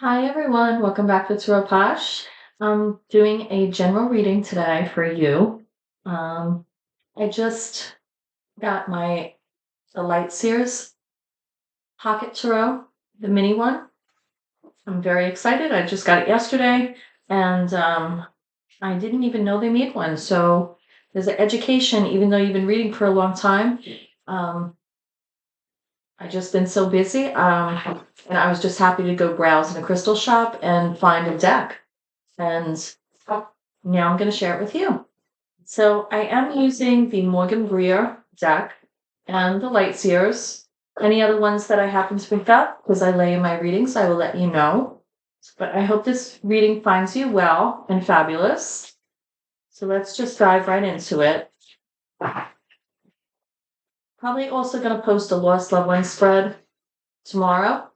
Hi everyone, welcome back to Tarot POSH. I'm doing a general reading today for you. I just got the Light Sears Pocket Tarot, the mini one. I'm very excited. I just got it yesterday, and I didn't even know they made one. So there's an education, even though you've been reading for a long time. I've just been so busy, and I was just happy to go browse in a crystal shop and find a deck. And now I'm going to share it with you. So I am using the Morgan Greer deck and the Light Sears. Any other ones that I happen to pick up, because I lay in my readings, I will let you know. But I hope this reading finds you well and fabulous. So let's just dive right into it. Probably also going to post a Lost Loved One spread tomorrow.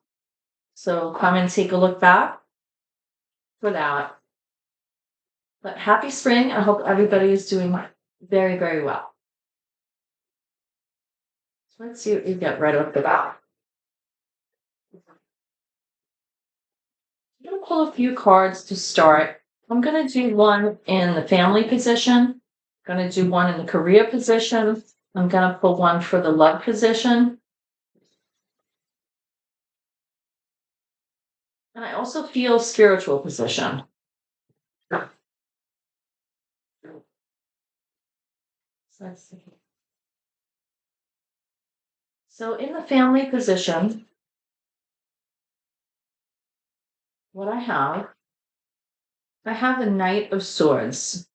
So come and take a look back for that. But happy spring. I hope everybody is doing very, very well. So let's see what you get right off the bat. I'm going to pull a few cards to start. I'm going to do one in the family position. I'm going to do one in the career position. I'm going to pull one for the love position. And I also feel spiritual position. So let's see. So in the family position, what I have the Knight of Swords.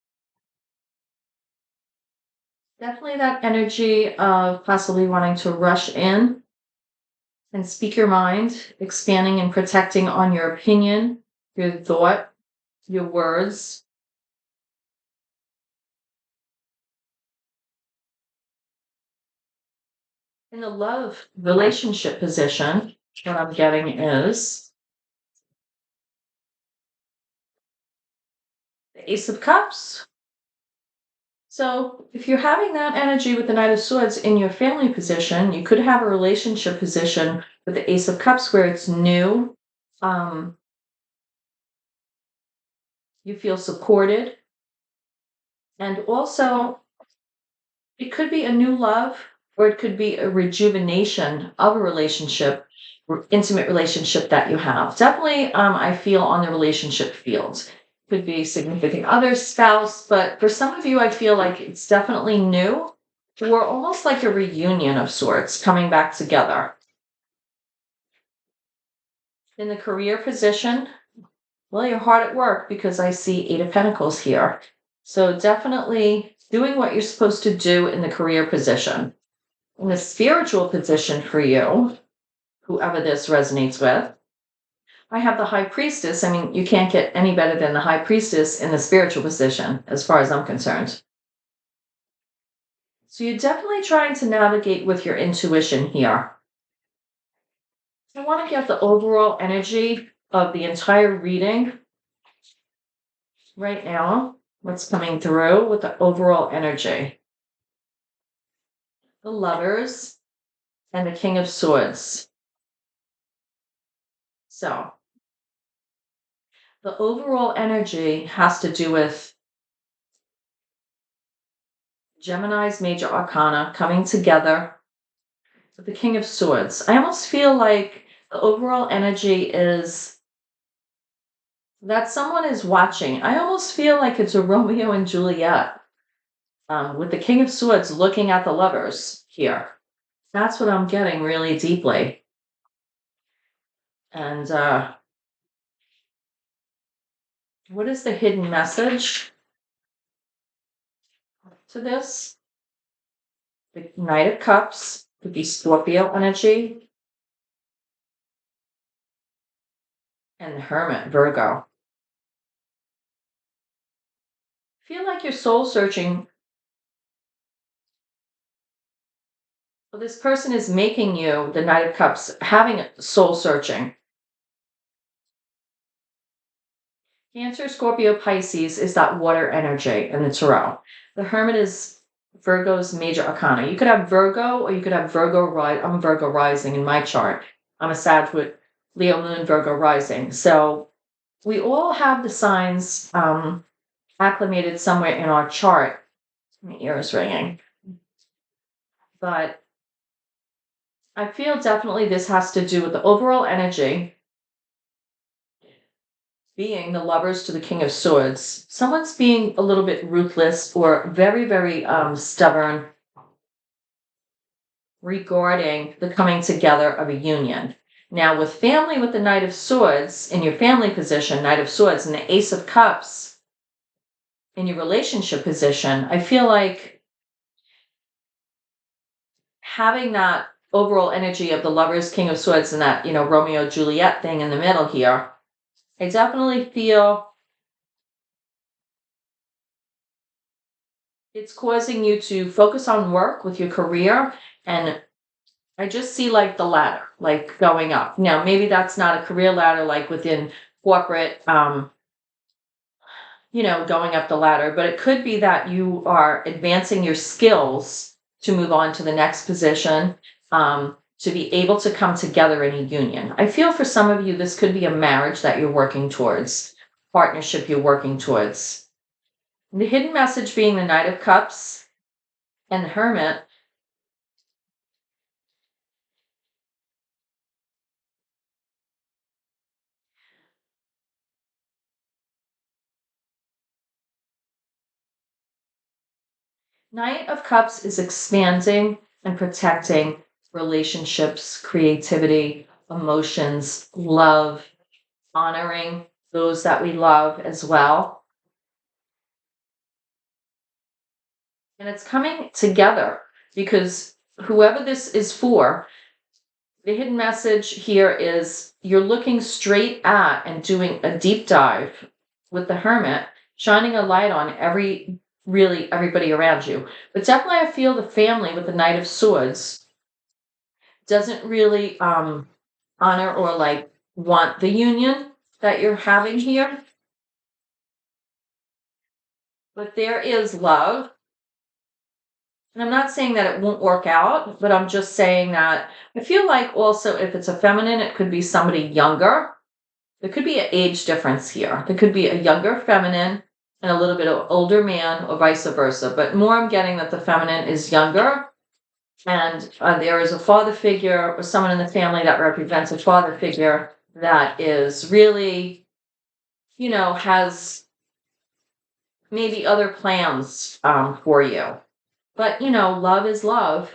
Definitely that energy of possibly wanting to rush in and speak your mind, expanding and protecting on your opinion, your thought, your words. In the love relationship position, what I'm getting is the Ace of Cups. So if you're having that energy with the Knight of Swords in your family position, you could have a relationship position with the Ace of Cups where it's new. You feel supported. And also, it could be a new love, or it could be a rejuvenation of a relationship, intimate relationship that you have. Definitely, I feel on the relationship field. Could be significant other, spouse, but for some of you, I feel like it's definitely new, or almost like a reunion of sorts, coming back together. In the career position, well, you're hard at work because I see Eight of Pentacles here. So definitely doing what you're supposed to do in the career position. In the spiritual position for you, whoever this resonates with, I have the High Priestess. I mean, you can't get any better than the High Priestess in the spiritual position, as far as I'm concerned. So you're definitely trying to navigate with your intuition here. I want to get the overall energy of the entire reading right now. What's coming through with the overall energy? The Lovers and the King of Swords. So the overall energy has to do with Gemini's major arcana coming together with the King of Swords. I almost feel like the overall energy is that someone is watching. I almost feel like it's a Romeo and Juliet with the King of Swords looking at the lovers here. That's what I'm getting really deeply. And what is the hidden message to this? The Knight of Cups could be Scorpio energy. And the Hermit, Virgo. Feel like you're soul searching. Well, this person is making you, the Knight of Cups, having soul searching. Cancer, Scorpio, Pisces is that water energy in the tarot. The Hermit is Virgo's major arcana. You could have Virgo or you could have Virgo. I'm Virgo rising in my chart. I'm a Sag with Leo moon, Virgo rising. So we all have the signs acclimated somewhere in our chart. My ear is ringing. But I feel definitely this has to do with the overall energy being the Lovers to the King of Swords. Someone's being a little bit ruthless or very, very stubborn regarding the coming together of a union. Now, with family, with the Knight of Swords in your family position, Knight of Swords, and the Ace of Cups in your relationship position, I feel like having that overall energy of the Lovers, King of Swords, and that, Romeo Juliet thing in the middle here, I definitely feel it's causing you to focus on work with your career. And I just see like the ladder, like going up. Now, maybe that's not a career ladder like within corporate, going up the ladder, but it could be that you are advancing your skills to move on to the next position, to be able to come together in a union. I feel for some of you, this could be a marriage that you're working towards, partnership you're working towards. The hidden message being the Knight of Cups and the Hermit. Knight of Cups is expanding and protecting relationships, creativity, emotions, love, honoring those that we love as well. And it's coming together because whoever this is for, the hidden message here is you're looking straight at and doing a deep dive with the Hermit, shining a light on everybody around you. But definitely I feel the family with the Knight of Swords doesn't really honor or like want the union that you're having here. But there is love. And I'm not saying that it won't work out, but I'm just saying that I feel like also if it's a feminine, it could be somebody younger. There could be an age difference here. There could be a younger feminine and a little bit of older man or vice versa. But more I'm getting that the feminine is younger. And there is a father figure or someone in the family that represents a father figure that is really, has maybe other plans for you. But, love is love.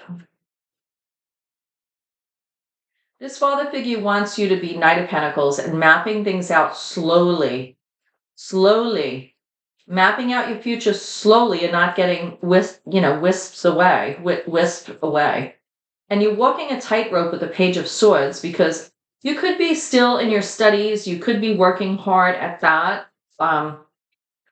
This father figure wants you to be Knight of Pentacles and mapping things out slowly, mapping out your future slowly and not getting wisped away. And you're walking a tightrope with the Page of Swords because you could be still in your studies. You could be working hard at that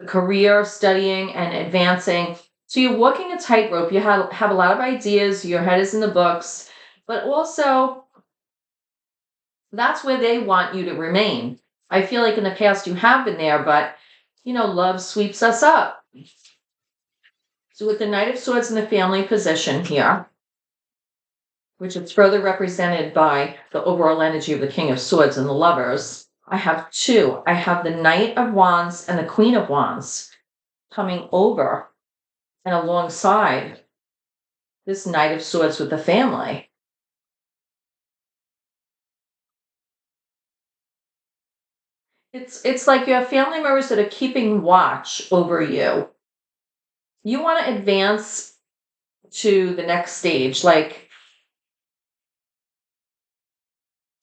career, studying and advancing. So you're walking a tightrope. You have a lot of ideas. Your head is in the books, but also that's where they want you to remain. I feel like in the past you have been there, but love sweeps us up. So with the Knight of Swords in the family position here, which is further represented by the overall energy of the King of Swords and the Lovers, I have two. I have the Knight of Wands and the Queen of Wands coming over and alongside this Knight of Swords with the family. It's like you have family members that are keeping watch over you. You want to advance to the next stage, like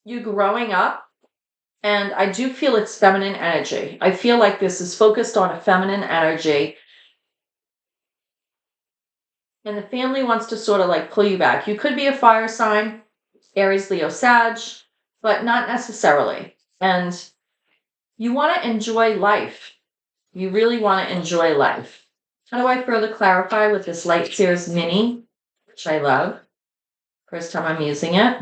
you growing up. And I do feel it's feminine energy. I feel like this is focused on a feminine energy. And the family wants to sort of like pull you back. You could be a fire sign, Aries, Leo, Sag, but not necessarily. And you want to enjoy life. You really want to enjoy life. How do I further clarify with this Light Series Mini, which I love? First time I'm using it.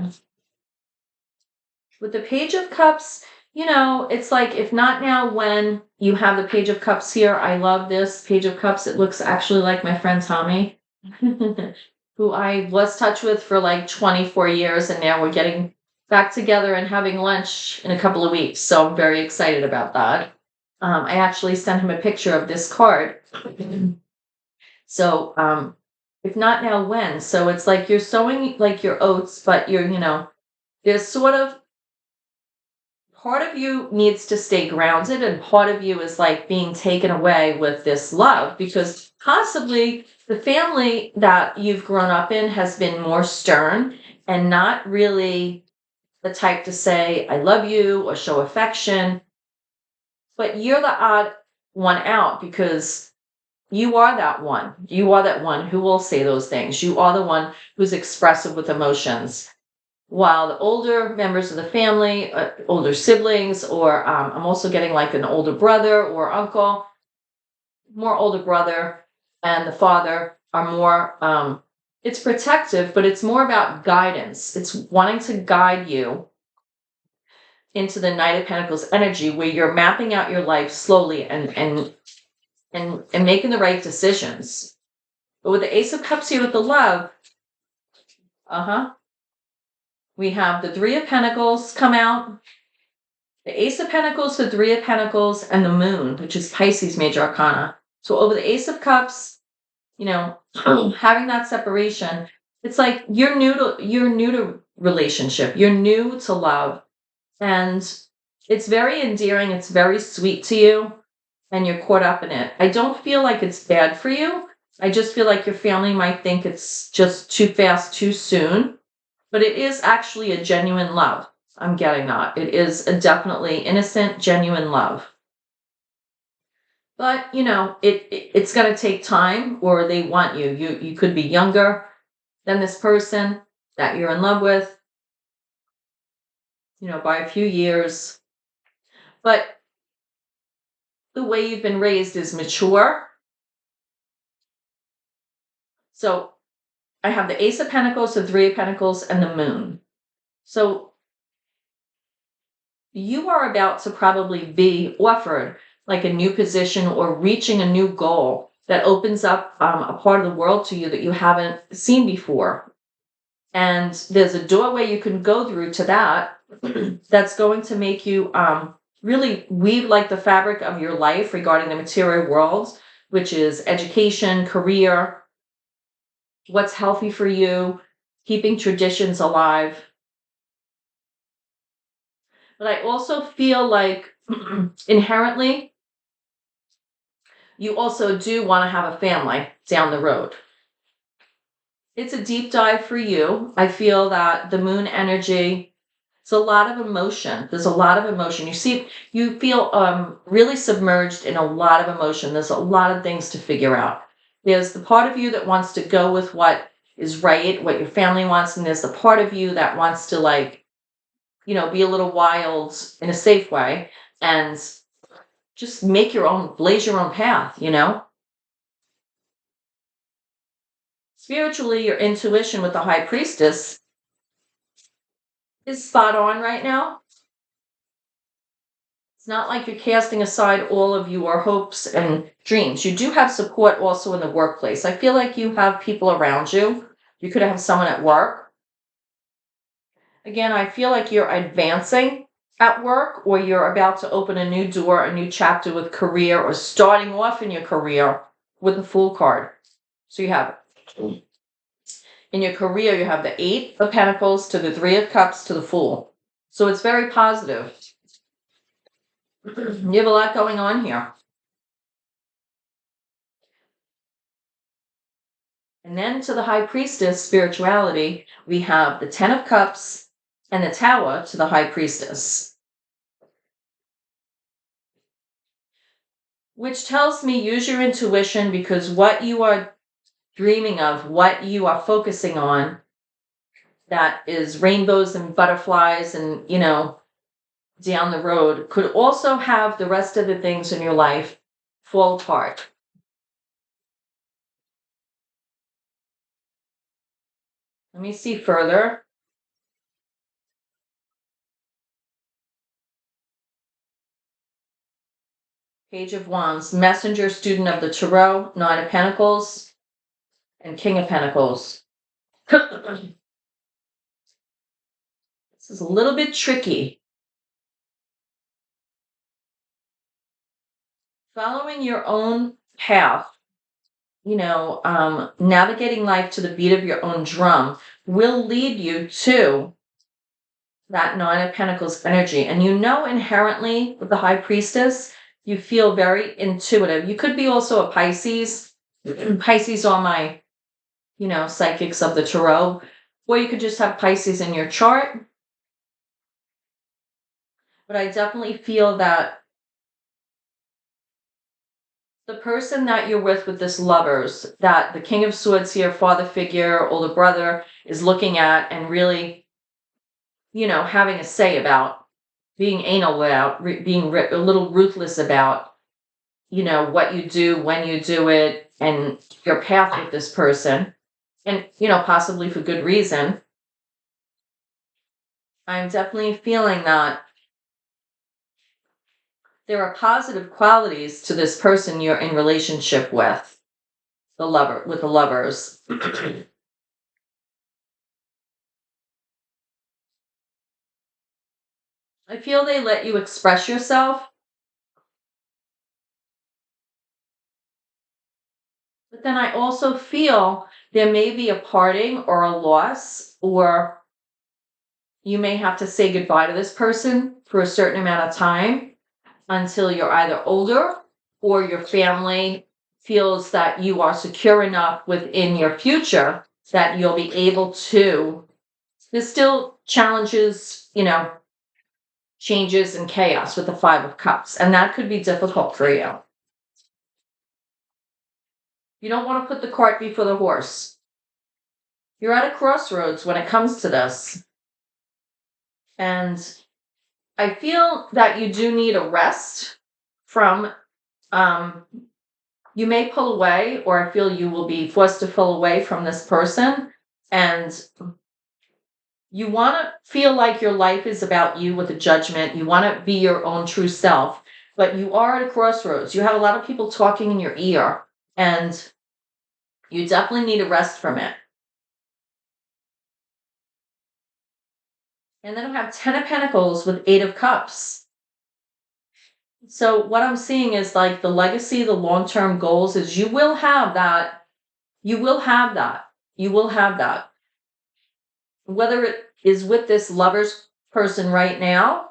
With the Page of Cups, it's like if not now, when you have the Page of Cups here. I love this Page of Cups. It looks actually like my friend Tommy, who I was touch with for like 24 years, and now we're getting back together and having lunch in a couple of weeks. So I'm very excited about that. I actually sent him a picture of this card. So if not now, when? So it's like you're sowing like your oats, but there's sort of part of you needs to stay grounded, and part of you is like being taken away with this love because possibly the family that you've grown up in has been more stern and not really the type to say, I love you or show affection. But you're the odd one out because you are that one. You are that one who will say those things. You are the one who's expressive with emotions. While the older members of the family, older siblings, or I'm also getting like an older brother or uncle, more older brother, and the father are more, it's protective, but it's more about guidance. It's wanting to guide you into the Knight of Pentacles energy where you're mapping out your life slowly and making the right decisions. But with the Ace of Cups here with the love, we have the Three of Pentacles come out, the Ace of Pentacles, the Three of Pentacles, and the Moon, which is Pisces major arcana. So over the Ace of Cups, having that separation, it's like you're new to relationship, you're new to love, and it's very endearing, it's very sweet to you, and you're caught up in it. I don't feel like it's bad for you. I just feel like your family might think it's just too fast, too soon, but it is actually a genuine love. I'm getting that. It is a definitely innocent, genuine love. But, it's going to take time, or they want you. You could be younger than this person that you're in love with, by a few years. But the way you've been raised is mature. So I have the Ace of Pentacles, the Three of Pentacles, and the Moon. So you are about to probably be offered like a new position or reaching a new goal that opens up a part of the world to you that you haven't seen before. And there's a doorway you can go through to that that's going to make you really weave like the fabric of your life regarding the material world, which is education, career, what's healthy for you, keeping traditions alive. But I also feel like inherently, you also do want to have a family down the road. It's a deep dive for you. I feel that the moon energy, it's a lot of emotion. There's a lot of emotion. You feel really submerged in a lot of emotion. There's a lot of things to figure out. There's the part of you that wants to go with what is right, what your family wants, and there's the part of you that wants to be a little wild in a safe way and just blaze your own path. Spiritually, your intuition with the High Priestess is spot on right now. It's not like you're casting aside all of your hopes and dreams. You do have support also in the workplace. I feel like you have people around you. You could have someone at work. Again, I feel like you're advancing at work, or you're about to open a new door, a new chapter with career, or starting off in your career with the Fool card. So you have in your career, you have the Eight of Pentacles to the Three of Cups to the Fool. So it's very positive. You have a lot going on here. And then to the High Priestess, spirituality, we have the Ten of Cups and the Tower to the High Priestess. Which tells me use your intuition, because what you are dreaming of, what you are focusing on, that is rainbows and butterflies and, down the road, could also have the rest of the things in your life fall apart. Let me see further. Page of Wands, Messenger, Student of the Tarot, Nine of Pentacles, and King of Pentacles. It's This is a little bit tricky. Following your own path, navigating life to the beat of your own drum will lead you to that Nine of Pentacles energy. And inherently with the High Priestess, you feel very intuitive. You could be also a Pisces. Pisces are my, psychics of the tarot. Or you could just have Pisces in your chart. But I definitely feel that the person that you're with this Lovers, that the King of Swords here, father figure, older brother, is looking at and really, having a say about, being anal about, being a little ruthless about, what you do, when you do it, and your path with this person, and, possibly for good reason. I'm definitely feeling that there are positive qualities to this person you're in relationship with, the Lovers. I feel they let you express yourself, but then I also feel there may be a parting or a loss, or you may have to say goodbye to this person for a certain amount of time until you're either older or your family feels that you are secure enough within your future that you'll be able to. There's still challenges, changes and chaos with the Five of Cups, and that could be difficult for you. You don't want to put the cart before the horse. You're at a crossroads when it comes to this. And I feel that you do need a rest from, you may pull away, or I feel you will be forced to pull away from this person. And you want to feel like your life is about you with a judgment. You want to be your own true self, but you are at a crossroads. You have a lot of people talking in your ear, and you definitely need a rest from it. And then I have 10 of Pentacles with 8 of Cups. So what I'm seeing is like the legacy, the long-term goals is you will have that. You will have that. You will have that. Whether it is with this Lovers person right now,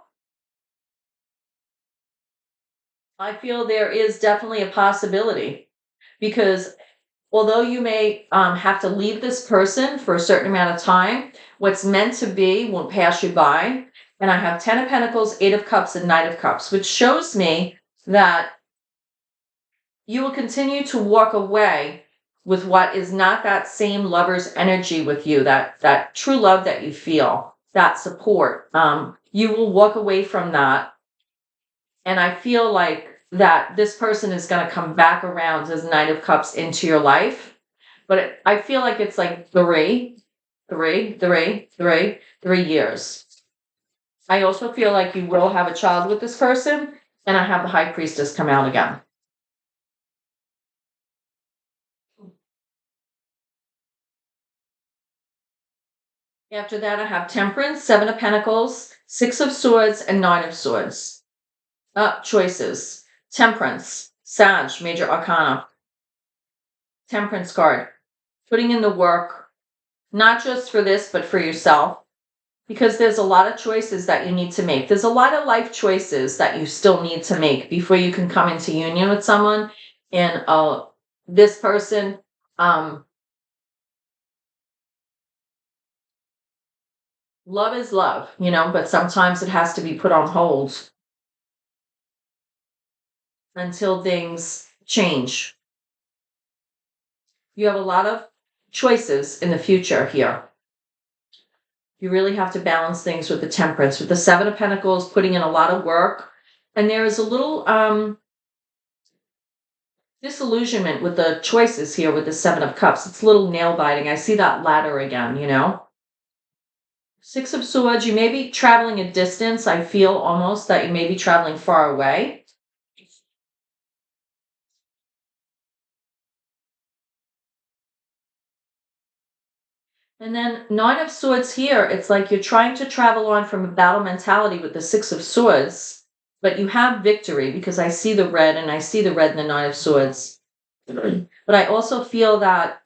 I feel there is definitely a possibility, because although you may have to leave this person for a certain amount of time, what's meant to be won't pass you by. And I have 10 of Pentacles, 8 of Cups, and Knight of Cups, which shows me that you will continue to walk away with what is not that same Lover's energy with you, that true love that you feel, that support. You will walk away from that. And I feel like that this person is going to come back around as Knight of Cups into your life. But I feel like it's like 3 years. I also feel like you will have a child with this person, and I have the High Priestess come out again. After that, I have Temperance, 7 of Pentacles, 6 of Swords, and 9 of Swords. Choices. Temperance, Sag, Major Arcana. Temperance card. Putting in the work, not just for this, but for yourself. Because there's a lot of choices that you need to make. There's a lot of life choices that you still need to make before you can come into union with someone. And this person, love is love, but sometimes it has to be put on hold until things change. You have a lot of choices in the future here. You really have to balance things with the Temperance. With the 7 of Pentacles, putting in a lot of work. And there is a little disillusionment with the choices here with the 7 of Cups. It's a little nail biting. I see that ladder again, 6 of Swords, you may be traveling a distance. I feel almost that you may be traveling far away. And then Nine of Swords here, it's like you're trying to travel on from a battle mentality with the Six of Swords, but you have victory because I see the red and I see the red in the Nine of Swords. But I also feel that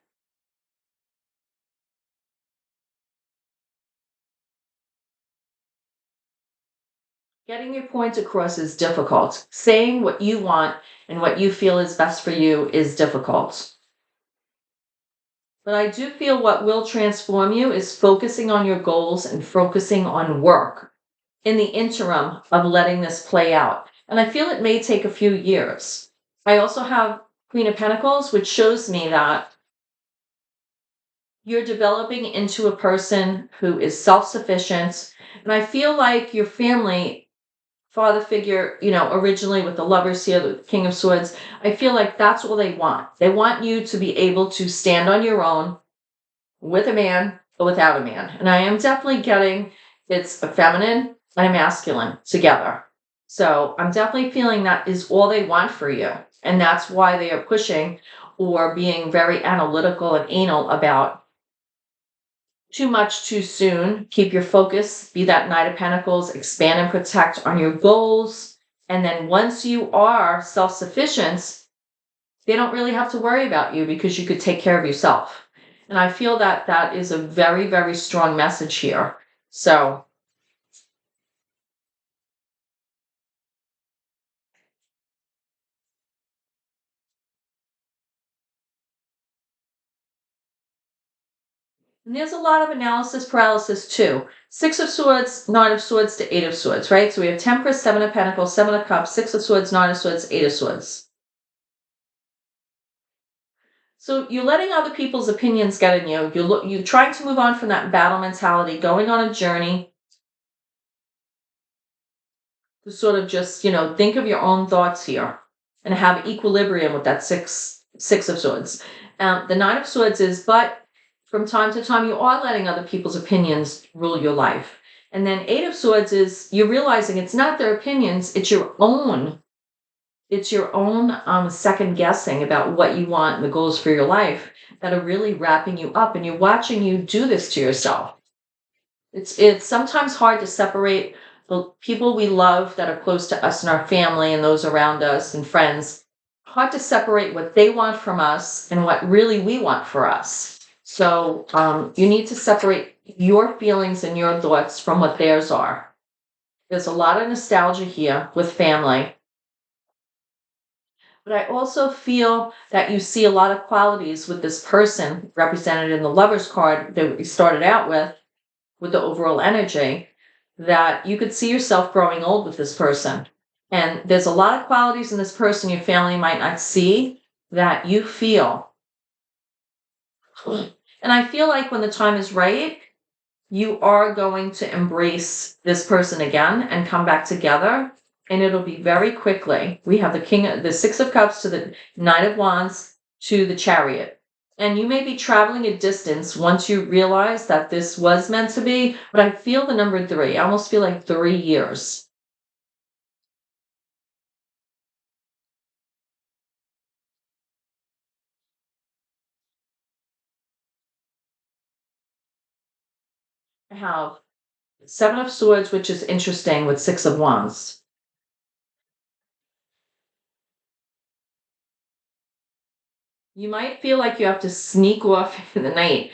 getting your point across is difficult. Saying what you want and what you feel is best for you is difficult. But I do feel what will transform you is focusing on your goals and focusing on work in the interim of letting this play out. And I feel it may take a few years. I also have Queen of Pentacles, which shows me that you're developing into a person who is self-sufficient. And I feel like your family, father figure, originally with the Lovers here, the King of Swords, I feel like that's all they want. They want you to be able to stand on your own with a man or without a man. And I am definitely getting it's a feminine and a masculine together. So I'm definitely feeling that is all they want for you. And that's why they are pushing or being very analytical and anal about too much too soon. Keep your focus, be that Knight of Pentacles, expand and protect on your goals. And then once you are self-sufficient, they don't really have to worry about you because you could take care of yourself. And I feel that that is a very, very strong message here. So and there's a lot of analysis paralysis too. Six of Swords, Nine of Swords to Eight of Swords, right? So we have Temperance, Seven of Pentacles, Seven of Cups, Six of Swords, Nine of Swords, Eight of Swords. So you're letting other people's opinions get in you. You're trying to move on from that battle mentality, going on a journey to sort of just, think of your own thoughts here and have equilibrium with that six of Swords. The Nine of Swords is, but from time to time, you are letting other people's opinions rule your life. And then Eight of Swords is you're realizing it's not their opinions, it's your own. It's your own second guessing about what you want and the goals for your life that are really wrapping you up. And you're watching you do this to yourself. It's sometimes hard to separate the people we love that are close to us and our family and those around us and friends. Hard to separate what they want from us and what really we want for us. So you need to separate your feelings and your thoughts from what theirs are. There's a lot of nostalgia here with family. But I also feel that you see a lot of qualities with this person represented in the Lover's card that we started out with the overall energy, that you could see yourself growing old with this person. And there's a lot of qualities in this person your family might not see that you feel. And I feel like when the time is right, you are going to embrace this person again and come back together. And it'll be very quickly. We have the Six of Cups to the Knight of Wands to the Chariot. And you may be traveling a distance once you realize that this was meant to be, but I feel the number 3. I almost feel like 3 years. I have Seven of Swords, which is interesting with Six of Wands. You might feel like you have to sneak off in the night.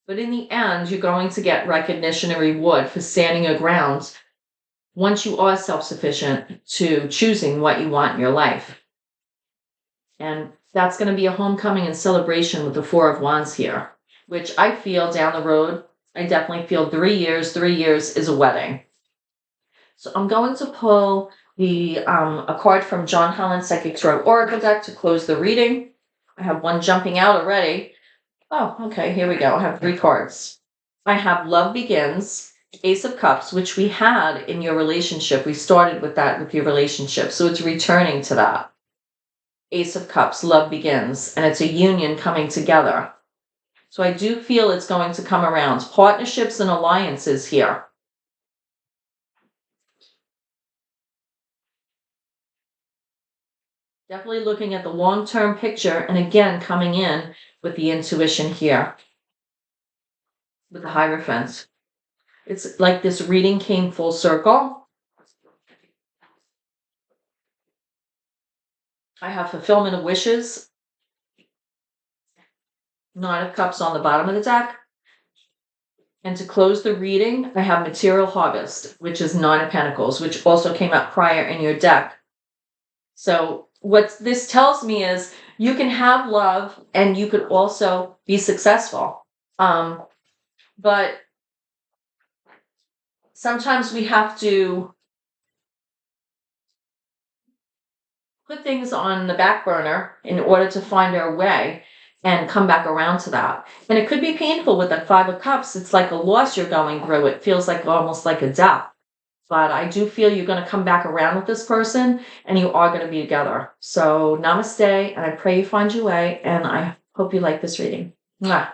But in the end, you're going to get recognition and reward for standing your ground once you are self-sufficient to choosing what you want in your life. And that's going to be a homecoming and celebration with the Four of Wands here, which I feel down the road, I definitely feel 3 years. 3 years is a wedding. So I'm going to pull a card from John Holland Psychic Tarot Oracle deck to close the reading. I have one jumping out already. Oh, okay, here we go. I have 3 cards. I have Love Begins, Ace of Cups, which we had in your relationship. We started with that with your relationship. So it's returning to that. Ace of Cups, Love Begins, and it's a union coming together. So I do feel it's going to come around. Partnerships and alliances here. Definitely looking at the long-term picture, and again, coming in with the intuition here, with the Hierophant. It's like this reading came full circle. I have fulfillment of wishes, Nine of Cups on the bottom of the deck. And to close the reading, I have Material Harvest, which is Nine of Pentacles, which also came out prior in your deck. So what this tells me is you can have love and you could also be successful. But sometimes we have to put things on the back burner in order to find our way and come back around to that. And it could be painful with the Five of Cups. It's like a loss you're going through. It feels like almost like a death. But I do feel you're going to come back around with this person and you are going to be together. So namaste, and I pray you find your way, and I hope you like this reading. Mwah.